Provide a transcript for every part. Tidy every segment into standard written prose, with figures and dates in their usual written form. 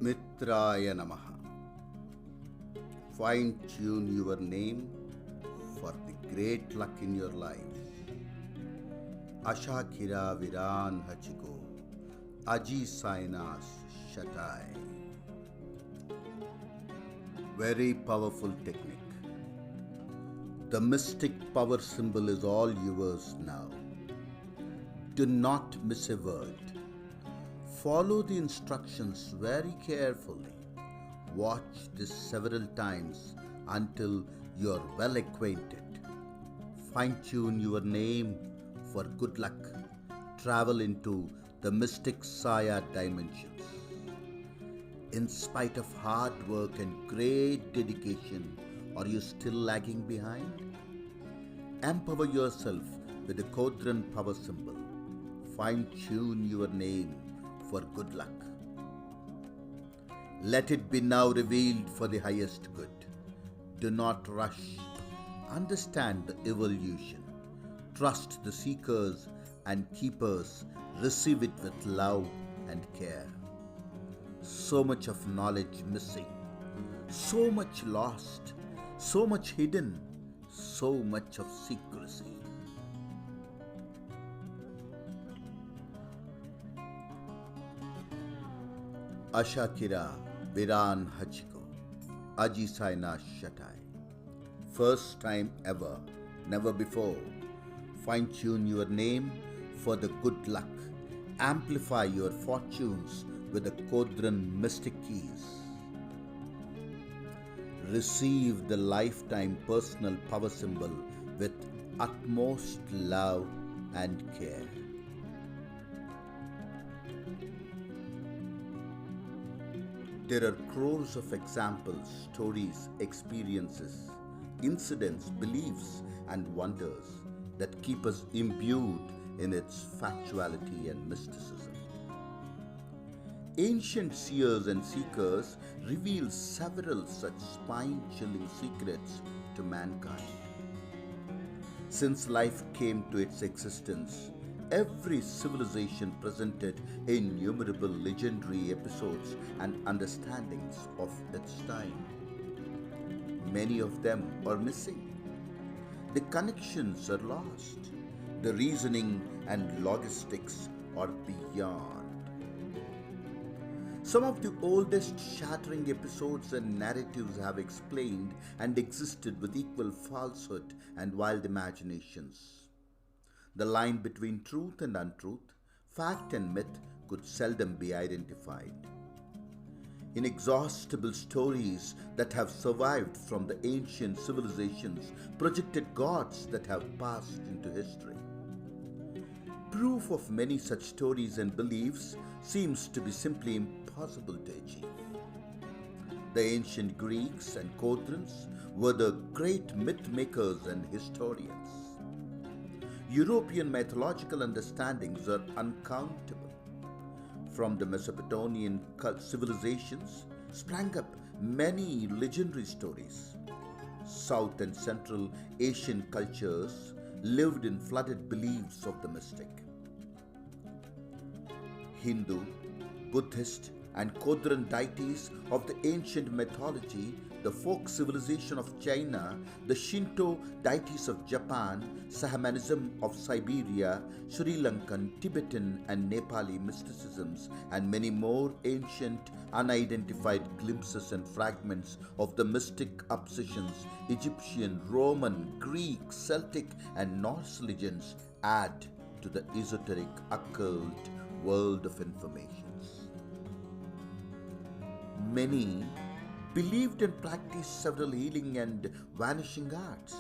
Mitraaya namaha. Fine tune your name for the great luck in your life. Ashakira viran hachiko, aji sainas shatai. Very powerful technique. The mystic power symbol is all yours now. Do not miss a word. Follow the instructions very carefully. Watch this several times until you are well acquainted. Fine-tune your name for good luck. Travel into the mystic Saya dimensions. In spite of hard work and great dedication, are you still lagging behind? Empower yourself with the Kodran power symbol. Fine-tune your name for good luck. Let it be now revealed for the highest good. Do not rush. Understand the evolution. Trust the seekers and keepers. Receive it with love and care. So much of knowledge missing. So much lost. So much hidden. So much of secrecy. Ashakira Viran Hachiko Aji Saina Shatai. First time ever, never before. Fine-tune your name for the good luck. Amplify your fortunes with the Kodran mystic keys. Receive the lifetime personal power symbol with utmost love and care. There are crores of examples, stories, experiences, incidents, beliefs, and wonders that keep us imbued in its factuality and mysticism. Ancient seers and seekers reveal several such spine-chilling secrets to mankind. Since life came to its existence, every civilization presented innumerable legendary episodes and understandings of its time. Many of them are missing. The connections are lost. The reasoning and logistics are beyond. Some of the oldest shattering episodes and narratives have explained and existed with equal falsehood and wild imaginations. The line between truth and untruth, fact and myth could seldom be identified. Inexhaustible stories that have survived from the ancient civilizations projected gods that have passed into history. Proof of many such stories and beliefs seems to be simply impossible to achieve. The ancient Greeks and Kodrans were the great myth makers and historians. European mythological understandings are uncountable. From the Mesopotamian civilizations sprang up many legendary stories. South and Central Asian cultures lived in flooded beliefs of the mystic. Hindu, Buddhist, and Kodran deities of the ancient mythology, the folk civilization of China, the Shinto deities of Japan, Sahamanism of Siberia, Sri Lankan, Tibetan, and Nepali mysticisms, and many more ancient, unidentified glimpses and fragments of the mystic obsessions, Egyptian, Roman, Greek, Celtic, and Norse legends add to the esoteric, occult world of informations. Many believed and practiced several healing and vanishing arts.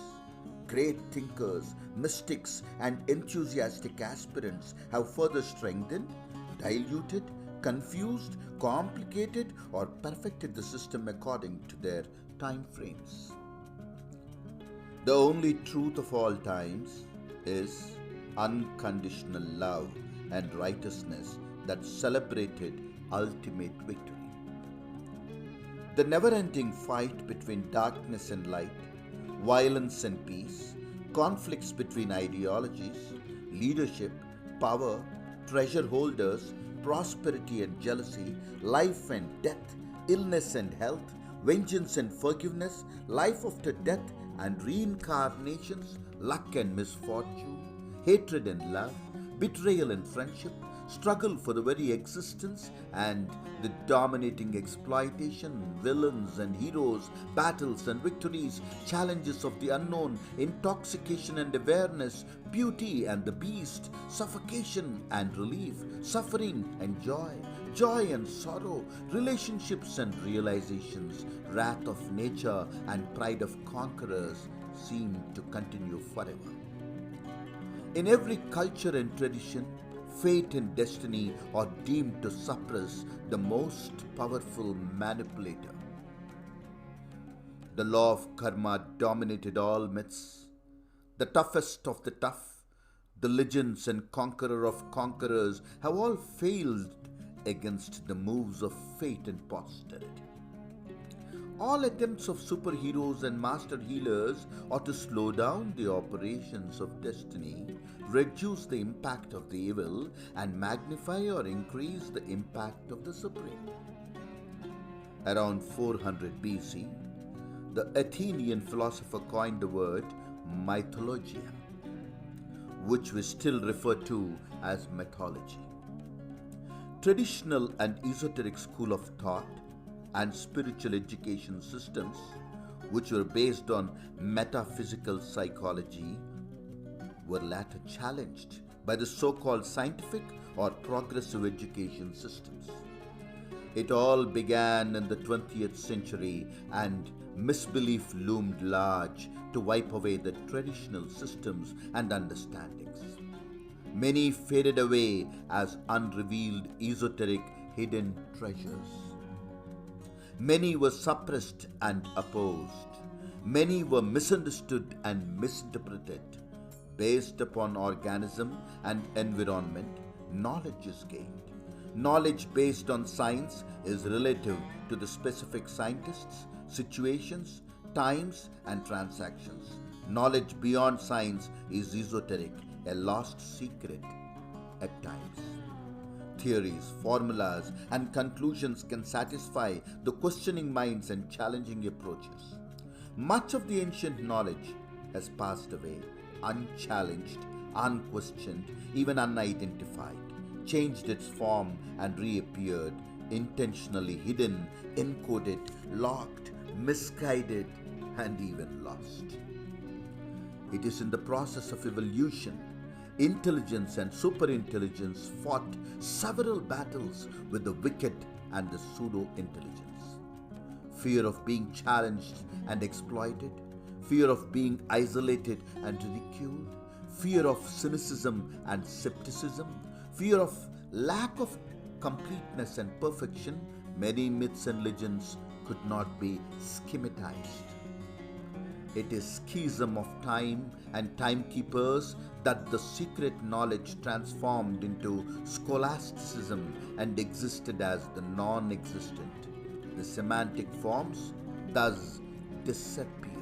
Great thinkers, mystics, and enthusiastic aspirants have further strengthened, diluted, confused, complicated, or perfected the system according to their time frames. The only truth of all times is unconditional love and righteousness that celebrated ultimate victory. The never-ending fight between darkness and light, violence and peace, conflicts between ideologies, leadership, power, treasure holders, prosperity and jealousy, life and death, illness and health, vengeance and forgiveness, life after death and reincarnations, luck and misfortune, hatred and love, betrayal and friendship, struggle for the very existence, and the dominating exploitation, villains and heroes, battles and victories, challenges of the unknown, intoxication and awareness, beauty and the beast, suffocation and relief, suffering and joy, joy and sorrow, relationships and realizations, wrath of nature and pride of conquerors seem to continue forever. In every culture and tradition, fate and destiny are deemed to suppress the most powerful manipulator. The law of karma dominated all myths. The toughest of the tough, the legends and conqueror of conquerors have all failed against the moves of fate and posterity. All attempts of superheroes and master healers are to slow down the operations of destiny, reduce the impact of the evil, and magnify or increase the impact of the supreme. Around 400 BC, the Athenian philosopher coined the word mythology, which we still refer to as mythology. Traditional and esoteric school of thought and spiritual education systems, which were based on metaphysical psychology, were later challenged by the so-called scientific or progressive education systems. It all began in the 20th century, and misbelief loomed large to wipe away the traditional systems and understandings. Many faded away as unrevealed esoteric hidden treasures. Many were suppressed and opposed. Many were misunderstood and misinterpreted. Based upon organism and environment, knowledge is gained. Knowledge based on science is relative to the specific scientists, situations, times, and transactions. Knowledge beyond science is esoteric, a lost secret at times. Theories, formulas, and conclusions can satisfy the questioning minds and challenging approaches. Much of the ancient knowledge has passed away, unchallenged, unquestioned, even unidentified, changed its form and reappeared, intentionally hidden, encoded, locked, misguided, and even lost. It is in the process of evolution. Intelligence and superintelligence fought several battles with the wicked and the pseudo-intelligence. Fear of being challenged and exploited, fear of being isolated and ridiculed, fear of cynicism and skepticism, fear of lack of completeness and perfection, many myths and legends could not be schematized. It is schism of time and timekeepers that the secret knowledge transformed into scholasticism and existed as the non-existent. The semantic forms thus disappeared.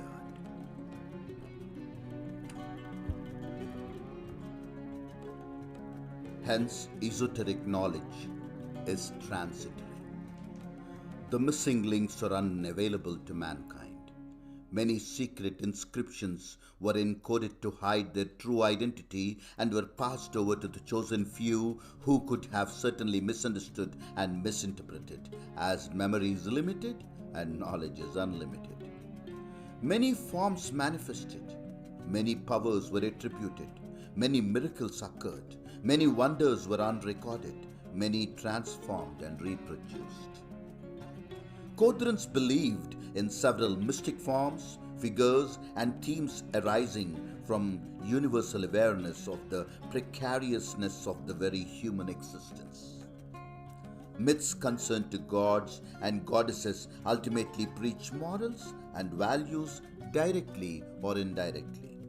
Hence, esoteric knowledge is transitory. The missing links are unavailable to mankind. Many secret inscriptions were encoded to hide their true identity and were passed over to the chosen few who could have certainly misunderstood and misinterpreted, as memory is limited and knowledge is unlimited. Many forms manifested, many powers were attributed, many miracles occurred, many wonders were unrecorded, many transformed and reproduced. Kodrans believed in several mystic forms, figures, and themes arising from universal awareness of the precariousness of the very human existence. Myths concerned to gods and goddesses ultimately preach morals and values directly or indirectly.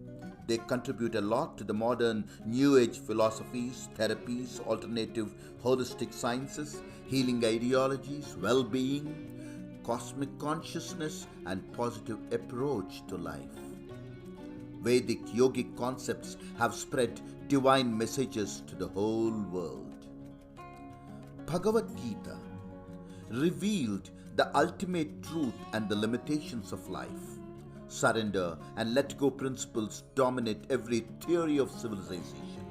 They contribute a lot to the modern New Age philosophies, therapies, alternative holistic sciences, healing ideologies, well-being, cosmic consciousness, and positive approach to life. Vedic yogic concepts have spread divine messages to the whole world. Bhagavad Gita revealed the ultimate truth and the limitations of life. Surrender and let go principles dominate every theory of civilization.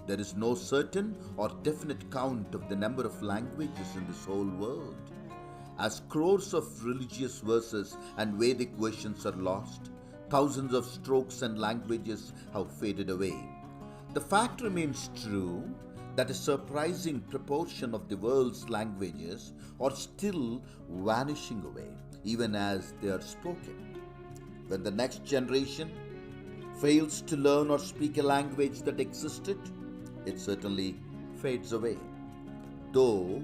There is no certain or definite count of the number of languages in this whole world. As crores of religious verses and Vedic versions are lost, thousands of strokes and languages have faded away. The fact remains true that a surprising proportion of the world's languages are still vanishing away, even as they are spoken. When the next generation fails to learn or speak a language that existed, it certainly fades away. Though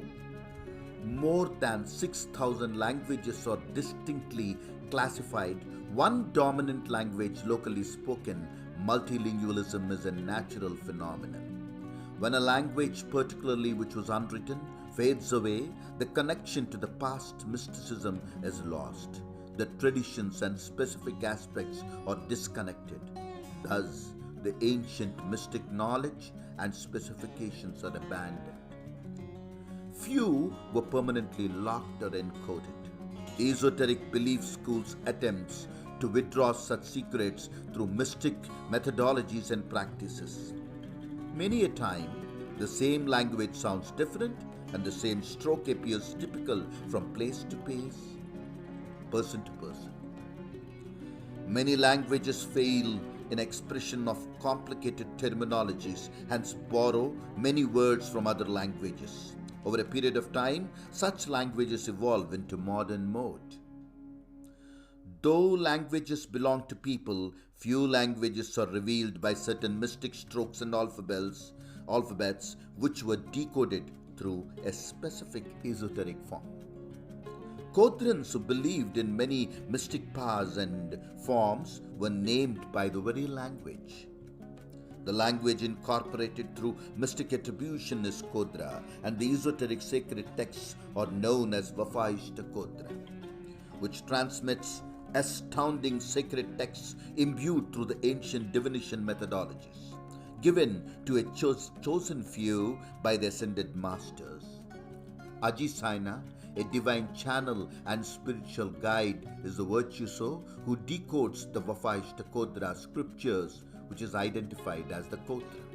more than 6,000 languages are distinctly classified, one dominant language locally spoken, multilingualism is a natural phenomenon. When a language, particularly which was unwritten, fades away, the connection to the past mysticism is lost. The traditions and specific aspects are disconnected. Thus, the ancient mystic knowledge and specifications are abandoned. Few were permanently locked or encoded. Esoteric belief schools' attempts to withdraw such secrets through mystic methodologies and practices. Many a time, the same language sounds different and the same stroke appears typical from place to place, person to person. Many languages fail in expression of complicated terminologies, hence borrow many words from other languages. Over a period of time, such languages evolve into modern mode. Though languages belong to people, few languages are revealed by certain mystic strokes and alphabets which were decoded through a specific esoteric form. Kodrans who believed in many mystic powers and forms were named by the very language. The language incorporated through mystic attribution is Kodra, and the esoteric sacred texts are known as Kodra, which transmits astounding sacred texts imbued through the ancient divination methodologies, given to a chosen few by the ascended masters. Ajisaina, a divine channel and spiritual guide, is the virtuoso who decodes the Kodra scriptures, which is identified as the Kodra.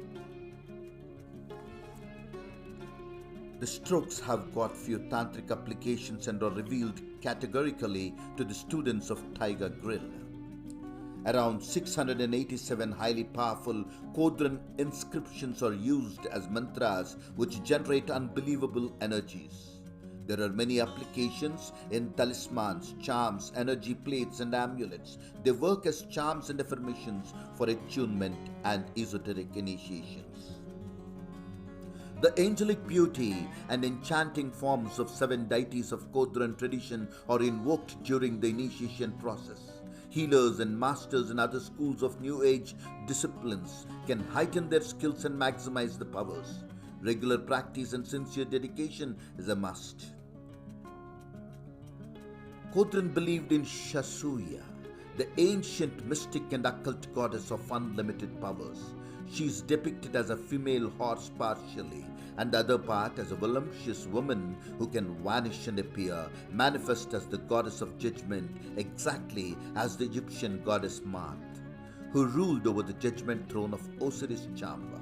The strokes have got few tantric applications and are revealed categorically to the students of Tiger Grill. Around 687 highly powerful Kodran inscriptions are used as mantras which generate unbelievable energies. There are many applications in talismans, charms, energy plates, and amulets. They work as charms and affirmations for attunement and esoteric initiations. The angelic beauty and enchanting forms of 7 deities of Kodran tradition are invoked during the initiation process. Healers and masters in other schools of New Age disciplines can heighten their skills and maximize the powers. Regular practice and sincere dedication is a must. Kodran believed in Shasuya, the ancient mystic and occult goddess of unlimited powers. She is depicted as a female horse partially, and the other part as a voluptuous woman who can vanish and appear, manifest as the goddess of judgment, exactly as the Egyptian goddess Maat, who ruled over the judgment throne of Osiris Chamba.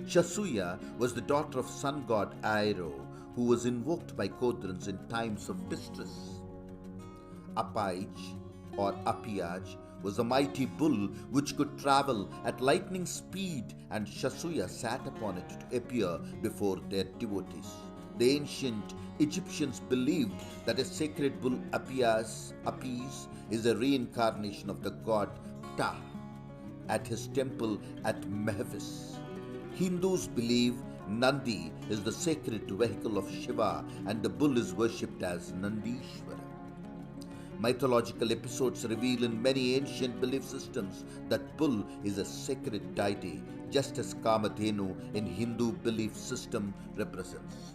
Shasuya was the daughter of sun god Airo, who was invoked by Kodrans in times of distress. Apaij or Apiaj was a mighty bull which could travel at lightning speed, and Shasuya sat upon it to appear before their devotees. The ancient Egyptians believed that a sacred bull Apis is a reincarnation of the god Ptah at his temple at Memphis. Hindus believe Nandi is the sacred vehicle of Shiva and the bull is worshipped as Nandishvara. Mythological episodes reveal in many ancient belief systems that bull is a sacred deity, just as Kamadhenu in Hindu belief system represents.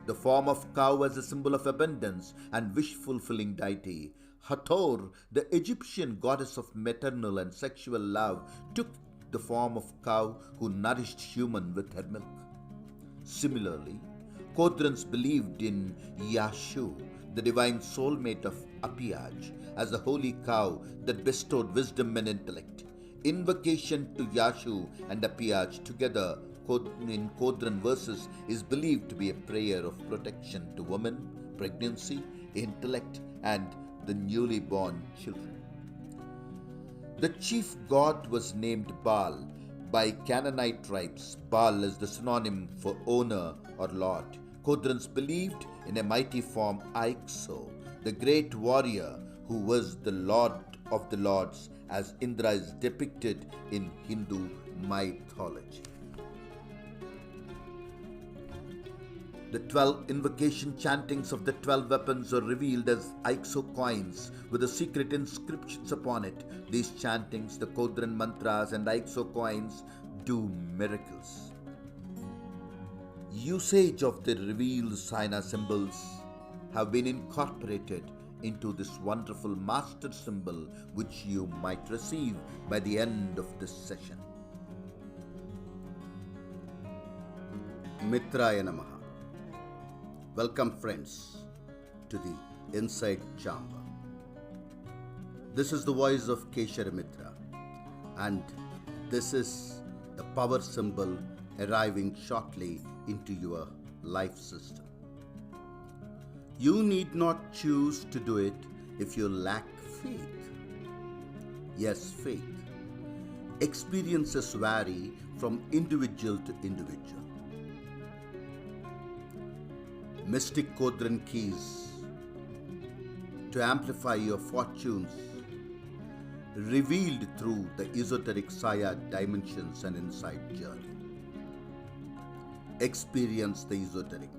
The form of cow as a symbol of abundance and wish-fulfilling deity. Hathor, the Egyptian goddess of maternal and sexual love, took the form of cow who nourished human with her milk. Similarly, Kodrans believed in Yashu, the divine soulmate of Apiyaj, as the holy cow that bestowed wisdom and intellect. Invocation to Yashu and Apiyaj together in Kodran verses is believed to be a prayer of protection to women, pregnancy, intellect, and the newly born children. The chief god was named Baal by Canaanite tribes. Baal is the synonym for owner or lord. Kodrans believed in a mighty form Aixo, the great warrior who was the lord of the lords, as Indra is depicted in Hindu mythology. The 12 invocation chantings of the 12 weapons are revealed as Aixo coins with the secret inscriptions upon it. These chantings, the Kodran mantras and Aixo coins, do miracles. Usage of the revealed Saina symbols have been incorporated into this wonderful master symbol, which you might receive by the end of this session. Mitraaya namaha. Welcome friends to the Inside Chamber. This is the voice of Kesharamitra, and this is the power symbol arriving shortly into your life system. You need not choose to do it if you lack faith. Yes, faith. Experiences vary from individual to individual. Mystic Kodran keys to amplify your fortunes, revealed through the esoteric Saya dimensions and inside journey. Experience the esoteric.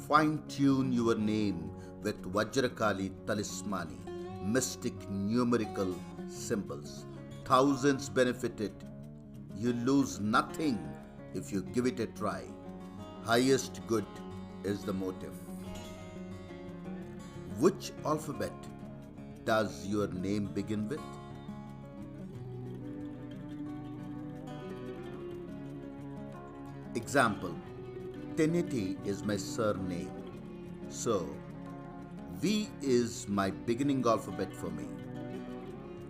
Fine-tune your name with Vajrakali talismani, mystic numerical symbols. Thousands benefited. You lose nothing if you give it a try. Highest good is the motive. Which alphabet does your name begin with? Example, Tenneti is my surname, so V is my beginning alphabet for me.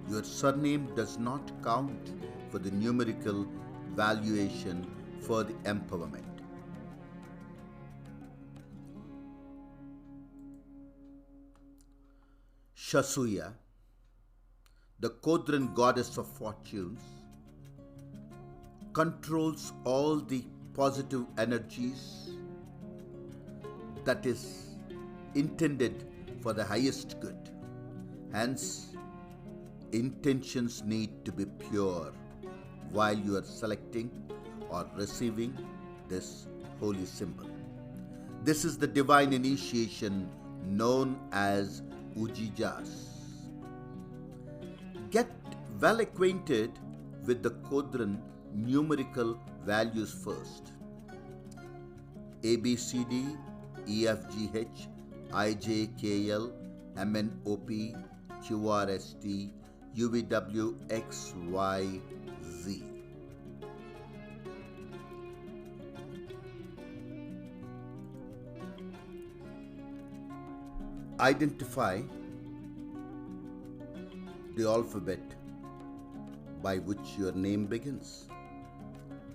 Your surname does not count for the numerical valuation for the empowerment. Shasuya, the Kodran goddess of fortunes, controls all the positive energies that is intended for the highest good. Hence, intentions need to be pure while you are selecting or receiving this holy symbol. This is the divine initiation known as Ujijas. Get well acquainted with the Kodran numerical values first. A, B, C, D, E, F, G, H, I, J, K, L, M, N, O, P, Q, R, S, T, U, V, W, X, Y, Z. Identify the alphabet by which your name begins,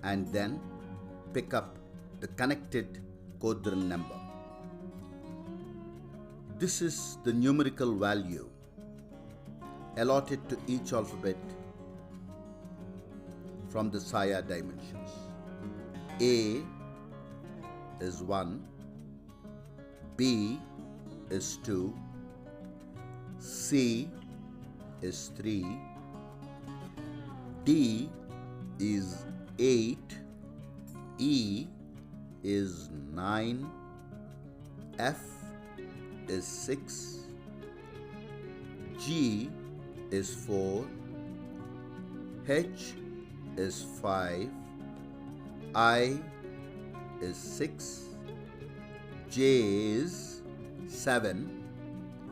and then pick up the connected Kodran number. This is the numerical value allotted to each alphabet from the Saya dimensions. A is 1, B is 2, C is 3, D is 8, E is 9, F is 6, G is 4, H is 5, I is 6, J is 7,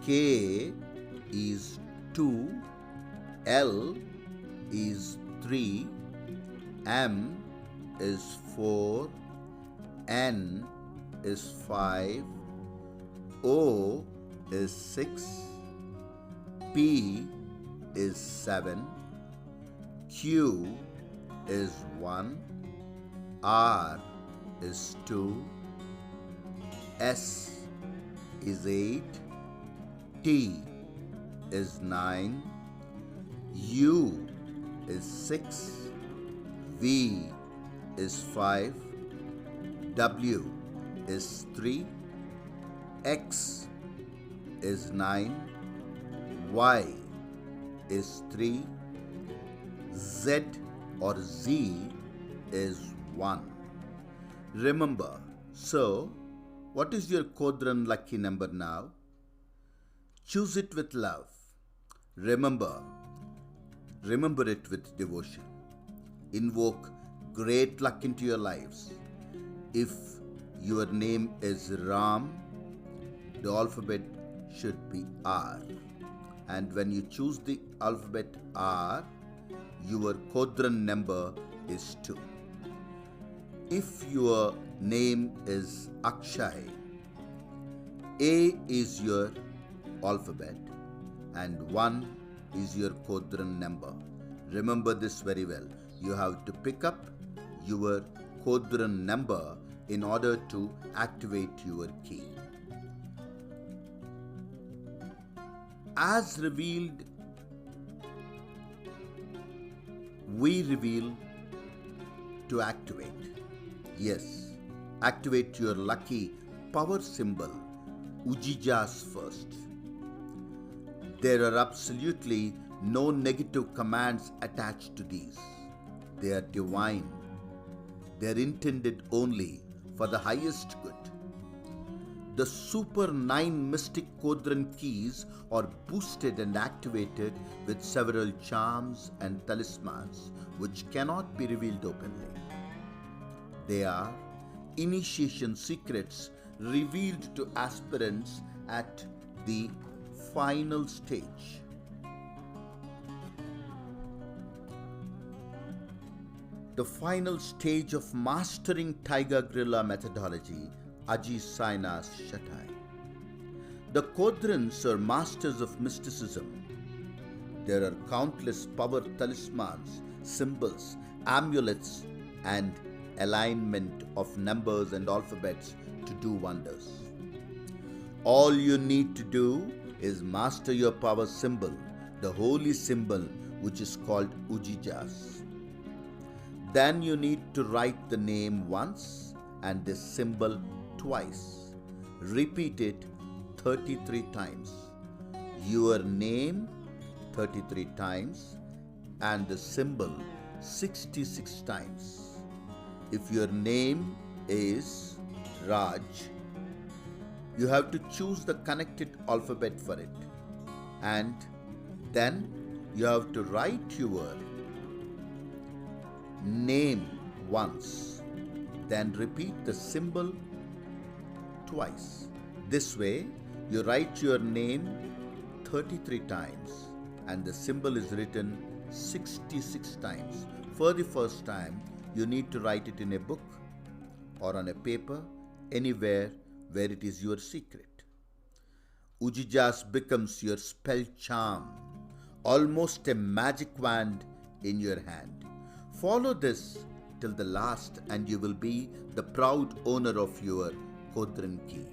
K is 2, L is 3, M is 4, N is 5, O is 6, P is 7, Q is 1, R is 2, S is 8, T is 9, U is 6, V is 5, W is 3, X is 9, Y is 3, Z or Z is 1. Remember, so what is your Kodran lucky number now? Choose it with love. Remember it with devotion. Invoke great luck into your lives. If your name is Ram, the alphabet should be R. And when you choose the alphabet R, your Kodran number is 2. If your name is Akshay, A is your alphabet and 1 is your Kodran number. Remember this very well. You have to pick up your Kodran number in order to activate your key. As revealed, we reveal to activate. Yes, activate your lucky power symbol, Ujijas first. There are absolutely no negative commands attached to these. They are divine. They are intended only for the highest good. The Super 9 Mystic Kodran keys are boosted and activated with several charms and talismans which cannot be revealed openly. They are initiation secrets revealed to aspirants at the final stage. The final stage of mastering Tiger Gorilla methodology, Aji Saina's Shatai. The Kodrans are masters of mysticism. There are countless power talismans, symbols, amulets, and alignment of numbers and alphabets to do wonders. All you need to do is master your power symbol, the holy symbol which is called Ujijas. Then you need to write the name once and the symbol twice. Repeat it 33 times. Your name 33 times and the symbol 66 times. If your name is Raj, you have to choose the connected alphabet for it. And then you have to write your name once. Then repeat the symbol twice. This way, you write your name 33 times and the symbol is written 66 times. For the first time, you need to write it in a book or on a paper, anywhere where it is your secret. Ujijas becomes your spell charm, almost a magic wand in your hand. Follow this till the last and you will be the proud owner of your Kodran key.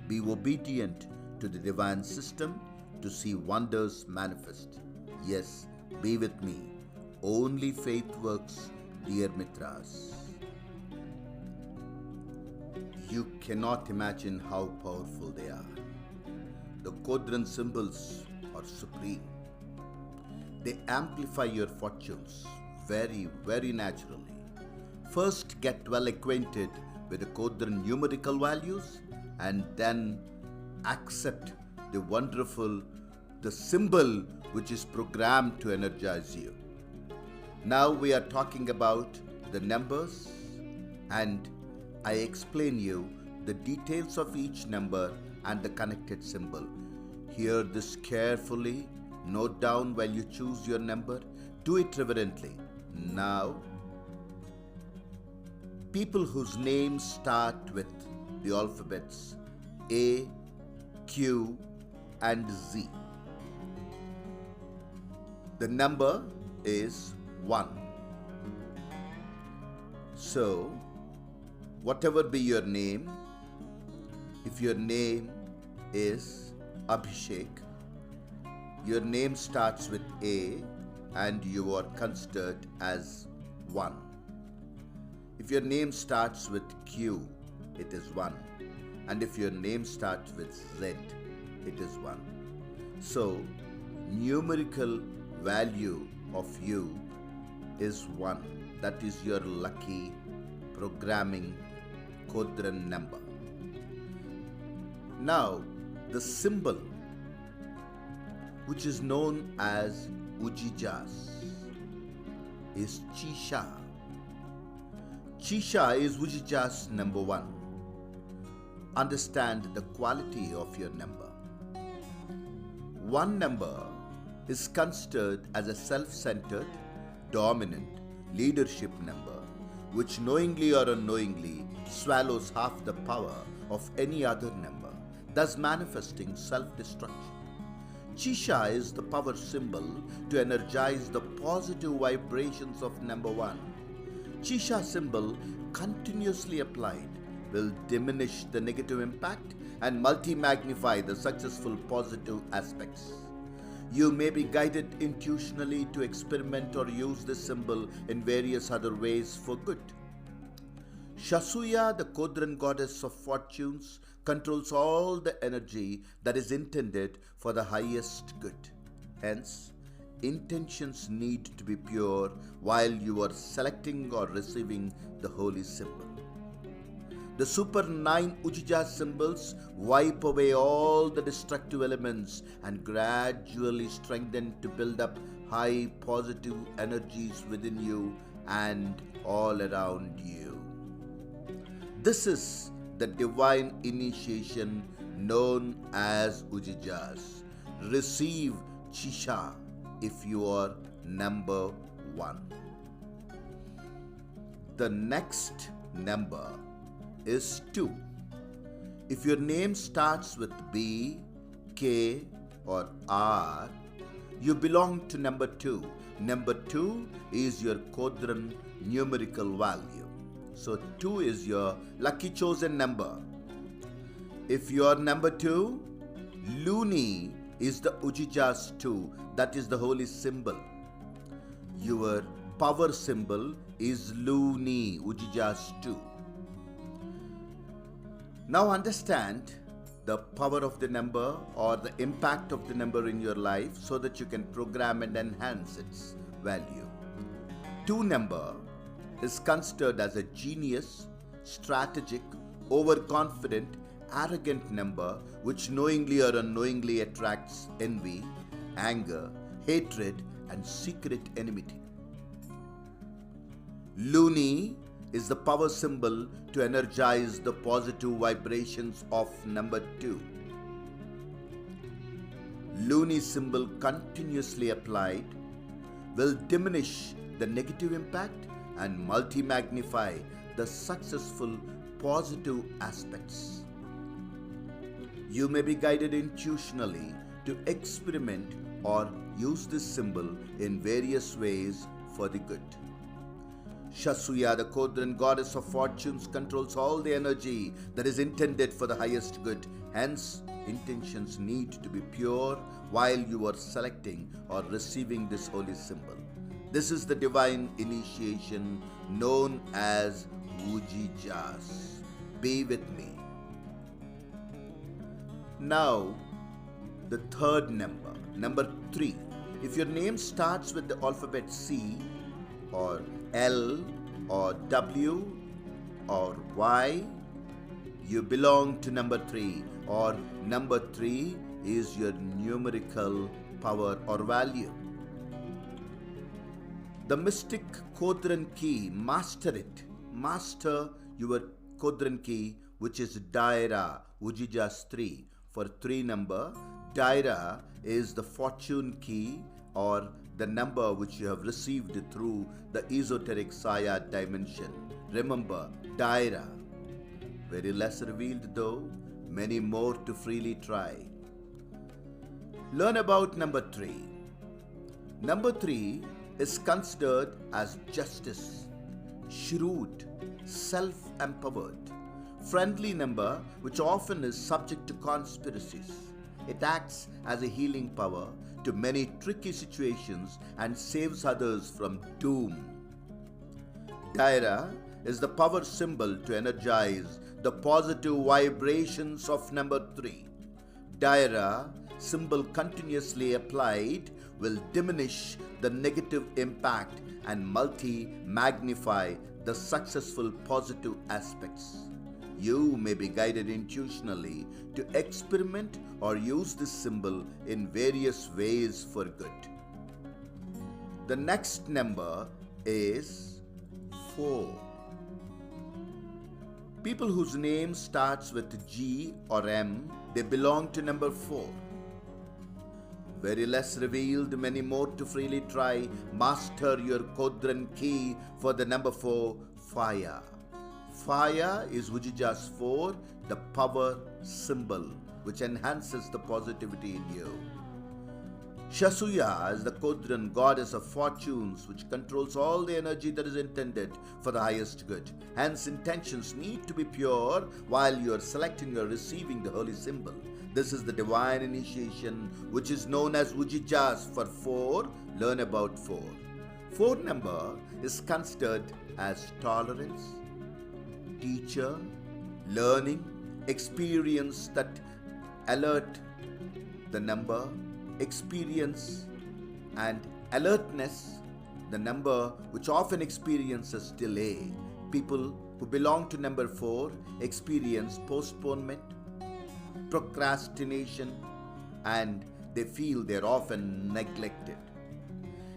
Be obedient to the divine system to see wonders manifest. Yes, be with me. Only faith works, dear Mitras. You cannot imagine how powerful they are. The Kodran symbols are supreme. They amplify your fortunes very, very naturally. First, get well acquainted with the Kodran numerical values and then accept the symbol which is programmed to energize you. Now we are talking about the numbers and I explain you the details of each number and the connected symbol. Hear this carefully, note down while you choose your number, do it reverently. Now, people whose names start with the alphabets A, Q, and Z. The number is 1. So, whatever be your name, if your name is Abhishek, your name starts with A and you are considered as 1. If your name starts with Q, it is 1. And if your name starts with Z, it is 1. So, numerical value of you is 1. That is your lucky programming Kodran number. Now, the symbol which is known as Ujijas is Chisha. Chisha is Ujijas number 1. Understand the quality of your number. 1 number is considered as a self-centered, dominant leadership number, which knowingly or unknowingly swallows half the power of any other number, thus manifesting self-destruction. Chisha is the power symbol to energize the positive vibrations of number 1. Chisha symbol continuously applied will diminish the negative impact and multi-magnify the successful positive aspects. You may be guided intuitionally to experiment or use this symbol in various other ways for good. Shasuya, the Kodran goddess of fortunes, controls all the energy that is intended for the highest good. Hence, intentions need to be pure while you are selecting or receiving the holy symbol. The Super 9 Ujija symbols wipe away all the destructive elements and gradually strengthen to build up high positive energies within you and all around you. This is the divine initiation known as Ujijas. Receive Chisha if you are number 1. The next number is 2. If your name starts with B, K, or R, you belong to number 2. Number 2 is your Kodran numerical value. So 2 is your lucky chosen number. If you are number 2, Luni is the Ujijas 2, that is the holy symbol. Your power symbol is Luni, Ujijas 2. Now understand the power of the number or the impact of the number in your life so that you can program and enhance its value. 2 number is considered as a genius, strategic, overconfident, arrogant number which knowingly or unknowingly attracts envy, anger, hatred, and secret enmity. Luni is the power symbol to energize the positive vibrations of number 2. Luni symbol continuously applied will diminish the negative impact and multi-magnify the successful positive aspects. You may be guided intuitionally to experiment or use this symbol in various ways for the good. Shasuya, the Kodran goddess of fortunes, controls all the energy that is intended for the highest good. Hence, intentions need to be pure while you are selecting or receiving this holy symbol. This is the divine initiation known as Ujijas. Be with me. Now, the third number, number 3. If your name starts with the alphabet C or L or W or Y, you belong to number 3, or number 3 is your numerical power or value. The mystic Kodran key, master it. Master your Kodran key, which is Daira, Ujijas 3. For 3 number, Daira is the fortune key or the number which you have received through the esoteric Saya dimension. Remember, Daira. very less revealed though, many more to freely try. Learn about number 3. Number 3 is considered as justice, shrewd, self-empowered, friendly number which often is subject to conspiracies. It acts as a healing power to many tricky situations and saves others from doom. Daira is the power symbol to energize the positive vibrations of number 3. Daira symbol continuously applied will diminish the negative impact and multi-magnify the successful positive aspects. You may be guided intuitionally to experiment or use this symbol in various ways for good. The next number is 4. People whose name starts with G or M, they belong to number 4. Very less revealed, many more to freely try. Master your Kodran key for the number 4, fire. Fire is Ujija's 4, the power symbol, which enhances the positivity in you. Shasuya is the Kodran goddess of fortunes, which controls all the energy that is intended for the highest good. Hence, intentions need to be pure while you are selecting or receiving the holy symbol. This is the divine initiation, which is known as Ujija's for 4. Learn about 4. 4 number is considered as tolerance, teacher, learning, experience that alert the number, experience and alertness, the number which often experiences delay. People who belong to number 4 experience postponement, procrastination, and they feel they're often neglected.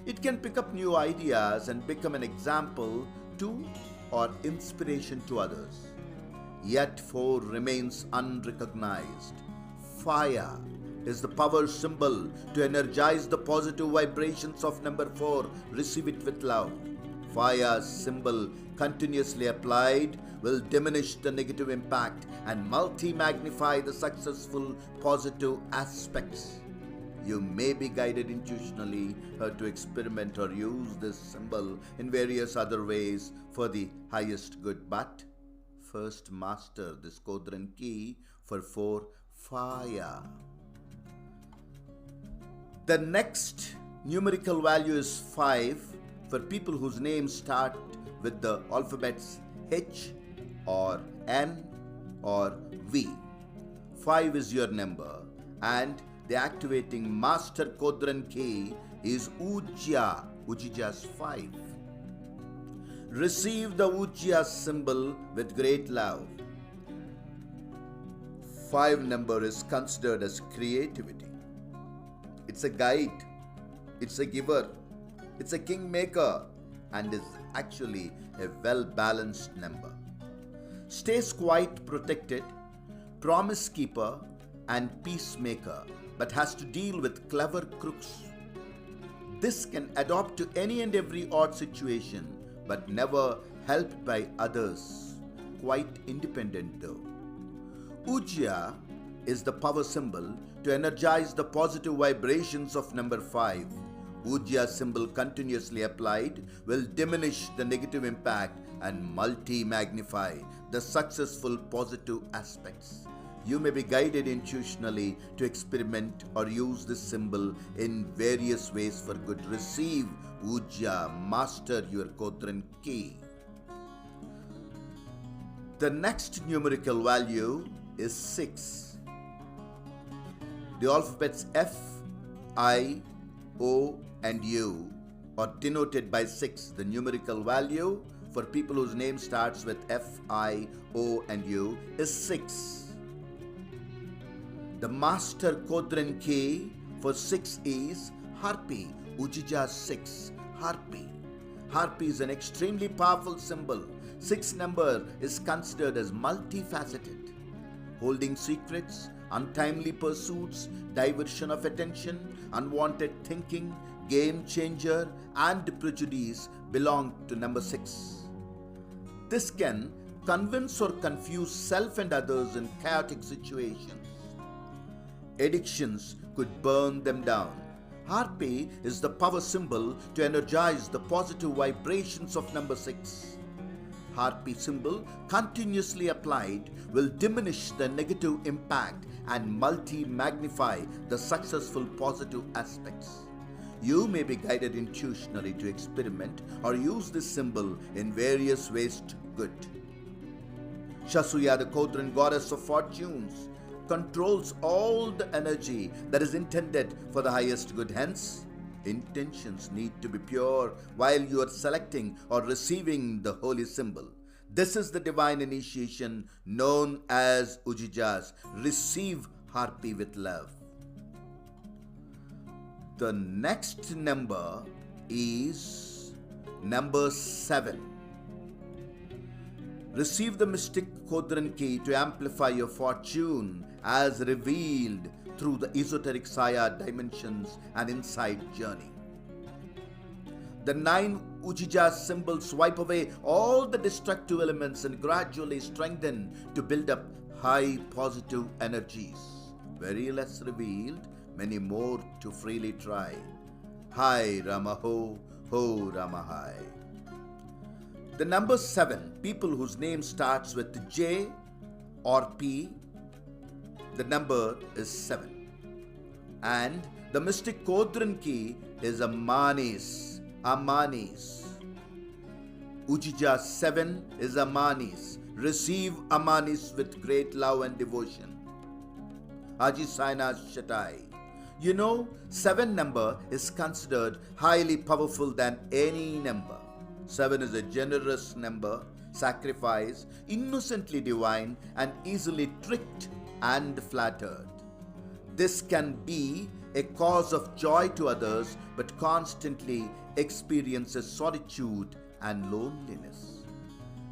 It can pick up new ideas and become an example to or inspiration to others. Yet 4 remains unrecognized. Fire is the power symbol to energize the positive vibrations of number 4. Receive it with love. Fire symbol continuously applied will diminish the negative impact and multi-magnify the successful positive aspects. You may be guided intuitionally to experiment or use this symbol in various other ways for the highest good, but first master this Kodran key for 4, fire. The next numerical value is 5 for people whose names start with the alphabets H or N or V. 5 is your number, and the activating master Kodran key is Ujija's 5. Receive the Ujja symbol with great love. 5 number is considered as creativity. It's a guide, it's a giver, it's a kingmaker, and is actually a well-balanced number. Stays quite protected, promise keeper, and peacemaker, but has to deal with clever crooks. This can adapt to any and every odd situation, but never helped by others. Quite independent though. Ujja is the power symbol to energize the positive vibrations of number 5. Ujja symbol continuously applied will diminish the negative impact and multi-magnify the successful positive aspects. You may be guided intuitionally to experiment or use this symbol in various ways for good. Receive Ujja, master your Kodran key. The next numerical value is 6. The alphabets F, I, O and U are denoted by 6. The numerical value for people whose name starts with F, I, O and U is 6. The master Kodran key for 6 is Harpi, Ujija 6, Harpi. Harpi is an extremely powerful symbol. 6 number is considered as multifaceted, holding secrets, untimely pursuits, diversion of attention, unwanted thinking, game changer, and prejudice belong to number 6. This can convince or confuse self and others in chaotic situations. Addictions could burn them down. Harpi is the power symbol to energize the positive vibrations of number 6. Harpi symbol continuously applied will diminish the negative impact and multi-magnify the successful positive aspects. You may be guided intuitionally to experiment or use this symbol in various ways to good. Shasuya, the Kodran goddess of fortunes, controls all the energy that is intended for the highest good. Hence, intentions need to be pure while you are selecting or receiving the holy symbol. This is the divine initiation known as Ujijas. Receive Harpi with love. The next number is number 7. Receive the mystic Kodran key to amplify your fortune as revealed through the esoteric Saya dimensions and inside journey. The 9 Ujija symbols wipe away all the destructive elements and gradually strengthen to build up high positive energies. Very less revealed, many more to freely try. Hai Rama Ho, Ho Rama Hai. The number 7, people whose name starts with J or P, the number is 7. And the mystic Kodran key is Amanis. Amanis. Ujija 7 is Amanis. Receive Amanis with great love and devotion. Aji Saina's Shatai. You know, 7 number is considered highly powerful than any number. 7 is a generous number, sacrifice, innocently divine, and easily tricked and flattered. This can be a cause of joy to others, but constantly experiences solitude and loneliness.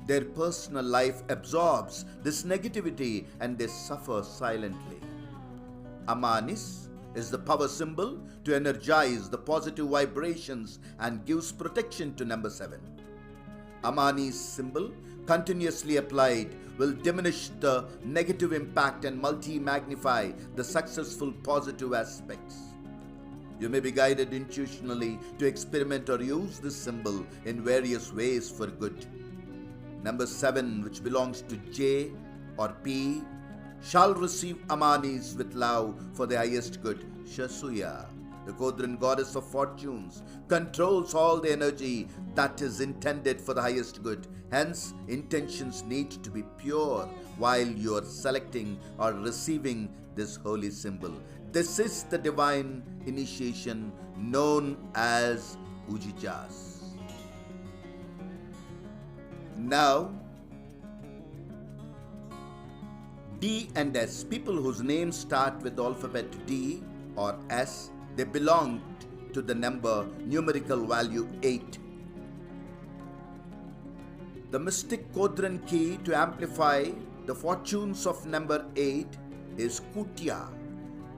Their personal life absorbs this negativity and they suffer silently. Amanis is the power symbol to energize the positive vibrations and gives protection to number 7. Amanis symbol continuously applied will diminish the negative impact and multi-magnify the successful positive aspects. You may be guided intuitionally to experiment or use this symbol in various ways for good. Number 7, which belongs to J or P, shall receive Amanis with love for the highest good. Shasuya, the Kodran goddess of fortunes, controls all the energy that is intended for the highest good. Hence, intentions need to be pure while you are selecting or receiving this holy symbol. This is the divine initiation known as Ujijas. Now, D and S, people whose names start with the alphabet D or S, they belong to the numerical value 8. The mystic Kodran key to amplify the fortunes of number 8 is Kutya.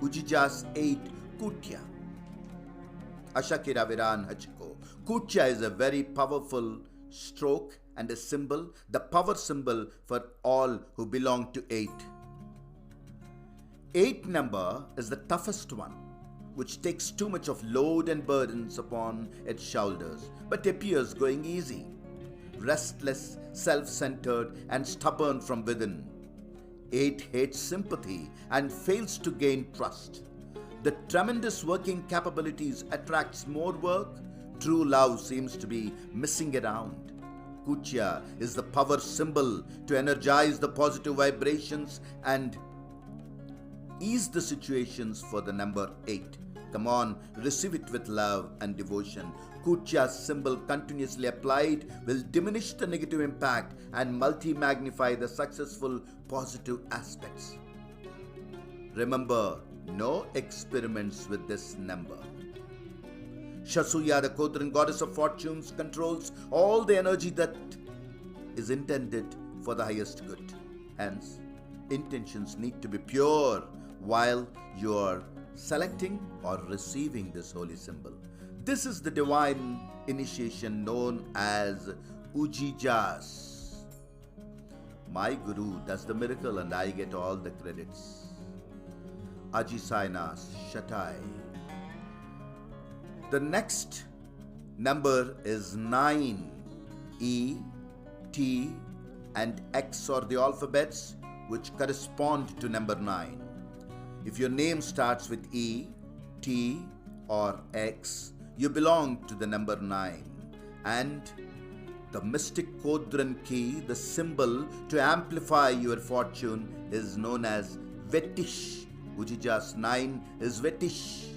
Ujijas 8, Kutya. Ashakira Viran Hachiko. Kutya is a very powerful stroke and a symbol, the power symbol for all who belong to 8. 8 number is the toughest one, which takes too much of load and burdens upon its shoulders, but appears going easy. Restless, self-centered, and stubborn from within. 8 hates sympathy and fails to gain trust. The tremendous working capabilities attracts more work. True love seems to be missing around. Kutya is the power symbol to energize the positive vibrations and ease the situations for the number 8. Come on, receive it with love and devotion. Kutya's symbol continuously applied will diminish the negative impact and multi-magnify the successful positive aspects. Remember, no experiments with this number. Shasuya, the Kodran goddess of fortunes, controls all the energy that is intended for the highest good. Hence, intentions need to be pure while you are selecting or receiving this holy symbol. This is the divine initiation known as Ujijas. My guru does the miracle and I get all the credits. Ajisainas Shatai. The next number is 9. E, T, and X are the alphabets which correspond to number 9. If your name starts with E, T, or X, you belong to the number 9. And the mystic Kodran key, the symbol to amplify your fortune, is known as Vetish. Ujija's 9 is Vetish.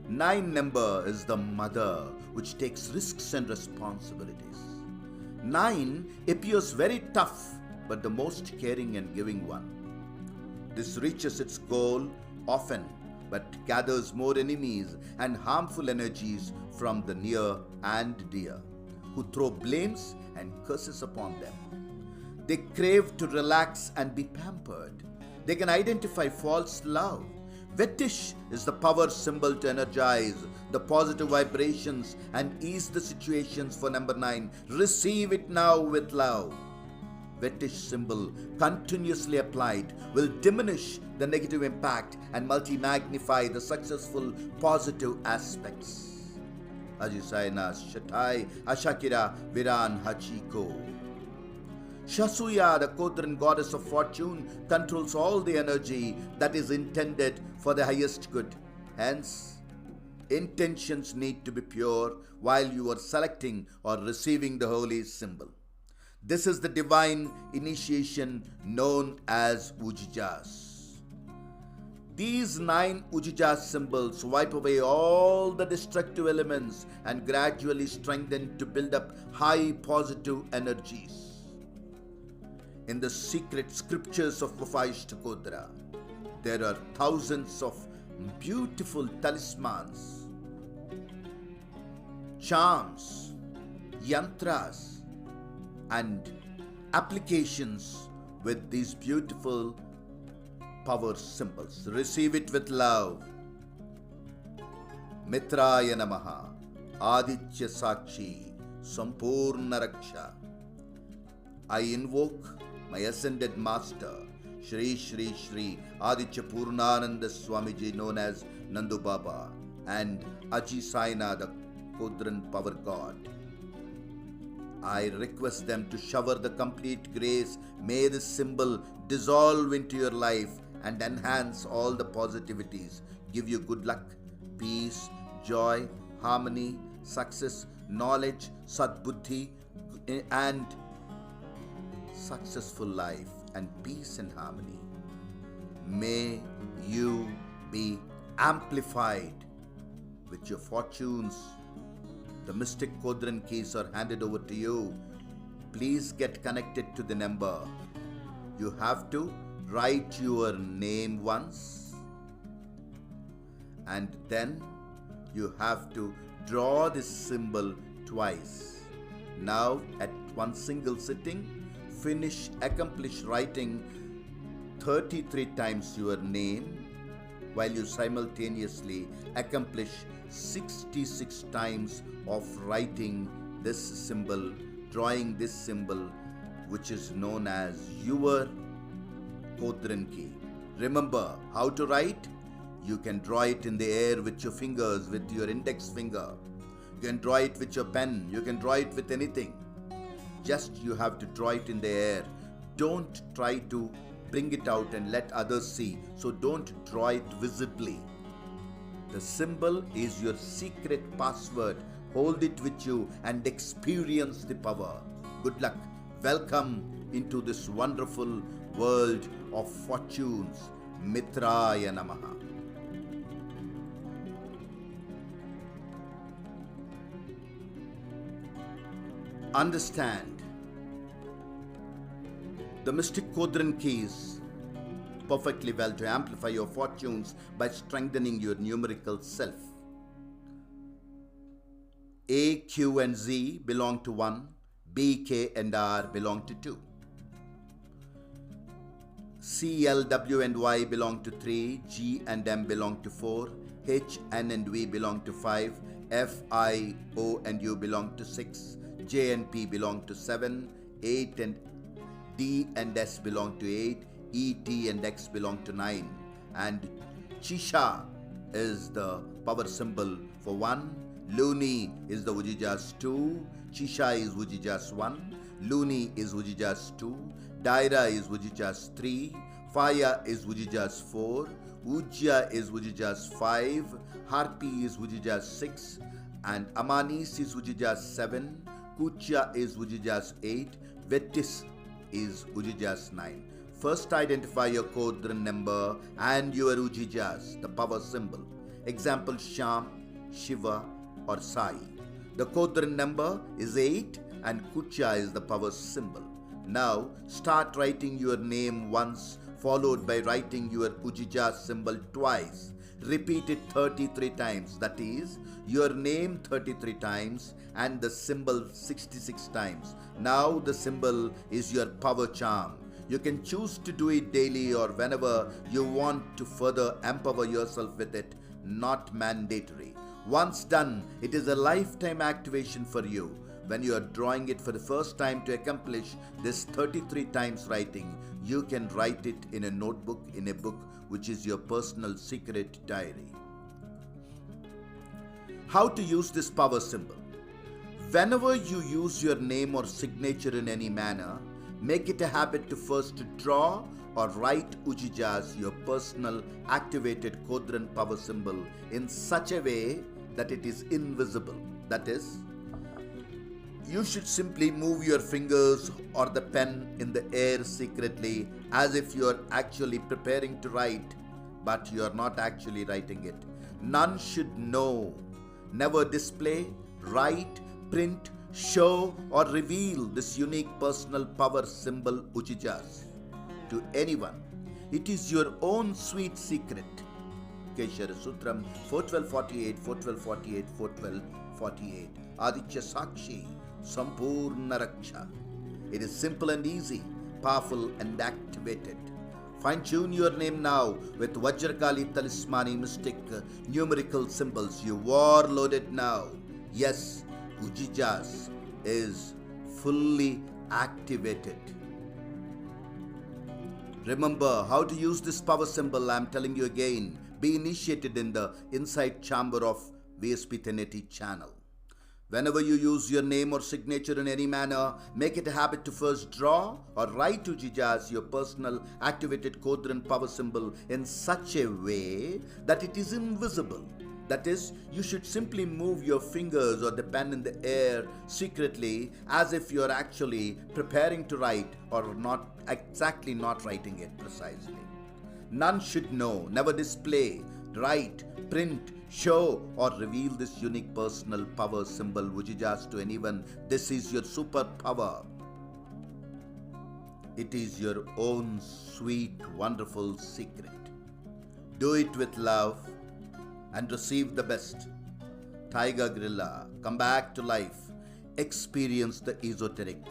9 number is the mother which takes risks and responsibilities. 9 appears very tough, but the most caring and giving one. This reaches its goal often, but gathers more enemies and harmful energies from the near and dear, who throw blames and curses upon them. They crave to relax and be pampered. They can identify false love. Vetish is the power symbol to energize the positive vibrations and ease the situations for number 9. Receive it now with love. Vetish symbol continuously applied will diminish the negative impact and multi-magnify the successful positive aspects. Ajisainas Shatai Ashakira Viran Hachiko. Shasuya, the Kodran goddess of fortune, controls all the energy that is intended for the highest good. Hence, intentions need to be pure while you are selecting or receiving the holy symbol. This is the divine initiation known as Ujijas. These 9 Ujijas symbols wipe away all the destructive elements and gradually strengthen to build up high positive energies. In the secret scriptures of Kodra, there are thousands of beautiful talismans, charms, yantras, and applications with these beautiful power symbols. Receive it with love. Mitraaya namaha, aditya sakshi, sampurna raksha. I invoke my ascended master, Shri Shri Shri Aditya Purnananda Swamiji, known as Nandubaba, and Ajisaina, the Kodran power god. I request them to shower the complete grace. May this symbol dissolve into your life and enhance all the positivities. Give you good luck, peace, joy, harmony, success, knowledge, sadbuddhi, and successful life and peace and harmony. May you be amplified with your fortunes. The mystic Kodran keys are handed over to you. Please get connected to the number. You have to write your name once, and then you have to draw this symbol twice. Now, at one single sitting, accomplish writing 33 times your name, while you simultaneously accomplish 66 times of writing this symbol, drawing this symbol, which is known as your Kodran key. Remember how to write? You can draw it in the air with your fingers, with your index finger. You can draw it with your pen. You can draw it with anything. Just you have to draw it in the air. Don't try to bring it out and let others see. So don't draw it visibly. The symbol is your secret password. Hold it with you and experience the power. Good luck. Welcome into this wonderful world of fortunes. Mitraaya namaha. Understand the mystic Kodran keys perfectly well to amplify your fortunes by strengthening your numerical self. A, Q, and Z belong to 1. B, K, and R belong to 2. C, L, W, and Y belong to 3. G and M belong to 4. H, N, and V belong to 5. F, I, O, and U belong to 6. J and P belong to 7. 8 and D and S belong to 8, E, T and X belong to 9. And Chisha is the power symbol for 1. Luni is the Vujijas 2. Chisha is Vujijas 1. Luni is Vujijas 2. Daira is Vujijas 3. Faya is Vujijas 4. Ujja is Vujijas 5. Harpi is Vujijas 6. And Amanis is Vujijas 7. Kucha is Vujijas 8. Vetis is Ujijas 9. First identify your Kodran number and your Ujijas, the power symbol. Example Sham, Shiva or Sai. The Kodran number is 8 and Kucha is the power symbol. Now start writing your name once, followed by writing your Ujija symbol twice. Repeat it 33 times, that is, your name 33 times and the symbol 66 times. Now the symbol is your power charm. You can choose to do it daily or whenever you want to further empower yourself with it, not mandatory. Once done, it is a lifetime activation for you. When you are drawing it for the first time to accomplish this 33 times writing, you can write it in a notebook, in a book, which is your personal secret diary. How to use this power symbol? Whenever you use your name or signature in any manner, make it a habit to first draw or write Ujijas, your personal activated Kodran power symbol, in such a way that it is invisible. That is, you should simply move your fingers or the pen in the air secretly as if you are actually preparing to write, but you are not actually writing it. None should know. Never display, write, print, show or reveal this unique personal power symbol Ujijas to anyone. It is your own sweet secret. Keshari Sutram 41248, 41248, 41248. Aditya Sakshi Sampurna Raksha. It is simple and easy, powerful and activated. Fine-tune your name now with Vajrakali talismani mystic numerical symbols. You are loaded now. Yes, Ujijas is fully activated. Remember how to use this power symbol. I am telling you again. Be initiated in the inside chamber of VSPTenneti channel. Whenever you use your name or signature in any manner, make it a habit to first draw or write Ujijas, your personal activated Kodran power symbol, in such a way that it is invisible. That is, you should simply move your fingers or the pen in the air secretly as if you are actually preparing to write or not exactly not writing it precisely. None should know, never display, write, print, show or reveal this unique personal power symbol Ujijas to anyone. This is your superpower. It is your own sweet, wonderful secret. Do it with love and receive the best. Tiger Gorilla, come back to life. Experience the esoteric.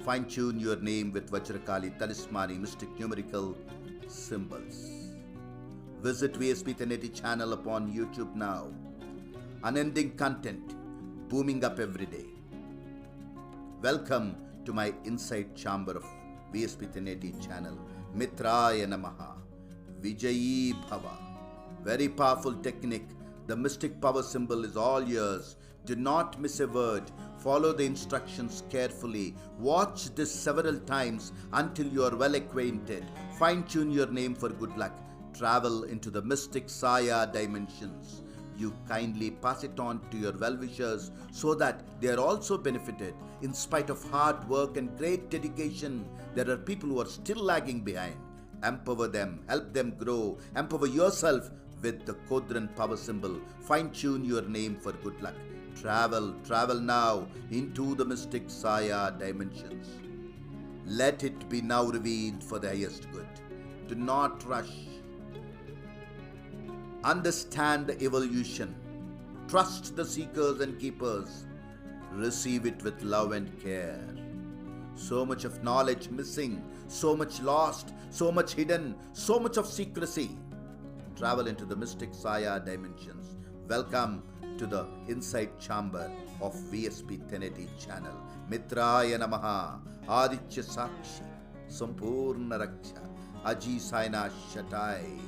Fine-tune your name with Vajrakali talismani mystic numerical symbols. Visit VSPTenneti channel upon YouTube now. Unending content, booming up every day. Welcome to my inside chamber of VSPTenneti channel. Mitraaya namaha. Vijayi bhava. Very powerful technique. The mystic power symbol is all yours. Do not miss a word. Follow the instructions carefully. Watch this several times until you are well acquainted. Fine-tune your name for good luck. Travel into the mystic Saya dimensions. You kindly pass it on to your well-wishers so that they are also benefited. In spite of hard work and great dedication, there are people who are still lagging behind. Empower them, help them grow. Empower yourself with the Kodran power symbol. Fine-tune your name for good luck. Travel now into the mystic Saya dimensions. Let it be now revealed for the highest good. Do not rush. Understand the evolution. Trust the seekers and keepers. Receive it with love and care. So much of knowledge missing, so much lost, so much hidden, so much of secrecy. Travel into the mystic Saya dimensions. Welcome to the inside chamber of VSPTenneti channel. Mitraaya namaha, Aditya Sakshi, Sampurna Raksha, Aji Saina Shatai,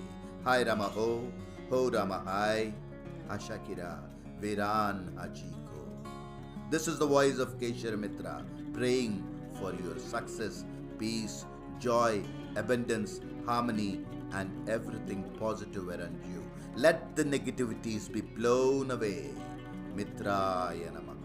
Hai Ramaho, Ho Ramahai, Ashakira, Viran Hajiko. This is the voice of Kesharamitra praying for your success, peace, joy, abundance, harmony, and everything positive around you. Let the negativities be blown away. Mitraaya namaha.